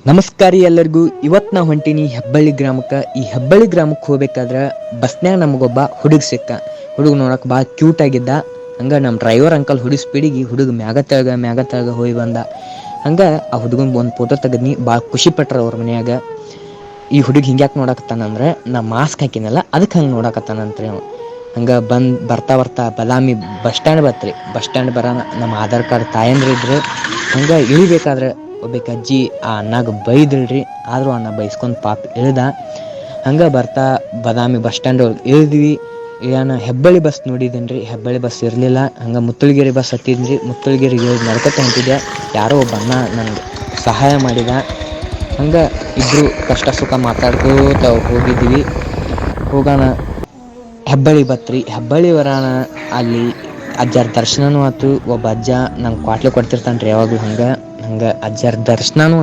ನಮಸ್ಕಾರ ಎಲ್ಲರಿಗೂ. ಇವತ್ತು ನಾವು ಹೊಂಟೀನಿ ಹೆಬ್ಬಳ್ಳಿ ಗ್ರಾಮಕ್ಕೆ. ಈ ಹೆಬ್ಬಳ್ಳಿ ಗ್ರಾಮಕ್ಕೆ ಹೋಗ್ಬೇಕಾದ್ರೆ ಬಸ್ನ್ಯಾಗ ನಮಗೊಬ್ಬ ಹುಡುಗ ಸಿಕ್ಕ. ಹುಡುಗ ನೋಡಕ್ಕೆ ಭಾಳ ಕ್ಯೂಟ್ ಆಗಿದ್ದ. ಹಂಗೆ ನಮ್ಮ ಡ್ರೈವರ್ ಅಂಕಲ್ ಹುಡುಗ ಸ್ಪೀಡಿಗೆ ಹುಡುಗ ಮ್ಯಾಗ ತೆಳಗ ಹೋಗಿ ಬಂದ. ಹಂಗೆ ಆ ಹುಡುಗನ ಒಂದು ಫೋಟೋ ತೆಗೆದ್ನಿ. ಭಾಳ ಖುಷಿ ಪಟ್ರು ಅವ್ರ ಮನ್ಯಾಗ. ಈ ಹುಡುಗ ಹಿಂಗ್ಯಾಕೆ ನೋಡಕತ್ತಾನಂದ್ರೆ ನಾ ಮಾಸ್ಕ್ ಹಾಕಿನಲ್ಲ ಅದಕ್ಕೆ ಹಂಗೆ ನೋಡಕತ್ತಾನಂತ್ರಿ ಅವ. ಹಂಗೆ ಬರ್ತಾ ಬದಾಮಿ ಬಸ್ ಸ್ಟ್ಯಾಂಡ್ ಬತ್ರಿ. ಬಸ್ ಸ್ಟ್ಯಾಂಡ್ ಬರೋಣ ನಮ್ಮ ಆಧಾರ್ ಕಾರ್ಡ್ ತಾಯಂದ್ರು ಇದ್ರು. ಹಂಗೆ ಇಳಿಬೇಕಾದ್ರೆ ಒಬ್ಬಾಕಿ ಅಜ್ಜಿ ಆ ಅಣ್ಣಾಗ ಬೈದಳ್ರಿ. ಆದರೂ ಅಣ್ಣ ಬೈಸ್ಕೊಂಡು ಪಾಪ ಇಳ್ದ. ಹಂಗೆ ಬರ್ತಾ ಬದಾಮಿ ಬಸ್ ಸ್ಟ್ಯಾಂಡ್ ಒಳಗೆ ಇಳಿದ್ವಿ. ಹೆಬ್ಬಳ್ಳಿ ಬಸ್ ನೋಡಿದ್ದೇನೆ ರೀ. ಹೆಬ್ಬಳ್ಳಿ ಬಸ್ ಇರಲಿಲ್ಲ. ಹಂಗೆ ಮುತ್ತಲಗಿರಿ ಬಸ್ ಹತ್ತಿದ್ರಿ. ಮುತ್ತಲಗಿರಿಗೆ ನಡ್ಕೊತ ಹೊಂಟಿದ್ದೆ. ಯಾರೋ ಒಬ್ಬ ಅಣ್ಣ ನನಗೆ ಸಹಾಯ ಮಾಡಿದ. ಹಂಗೆ ಇಬ್ಬರು ಕಷ್ಟ ಸುಖ ಮಾತಾಡ್ಕೋತ ಹೋಗಿದ್ವಿ. ಹೋಗೋಣ ಹೆಬ್ಬಳ್ಳಿ ಬತ್ರಿ. ಹೆಬ್ಬಳ್ಳಿ ಬರೋಣ ಅಲ್ಲಿ ಅಜ್ಜಾರ ದರ್ಶನನೂ ಆಯ್ತು. ಒಬ್ಬ ಅಜ್ಜ ನಂಗೆ ಕ್ವಾಟ್ಲೆ ಕೊಡ್ತಿರ್ತಾನೆ ರೀ ಯಾವಾಗಲೂ. ಹಂಗೆ ಅಜ್ಜಾರ ದರ್ಶನನೂ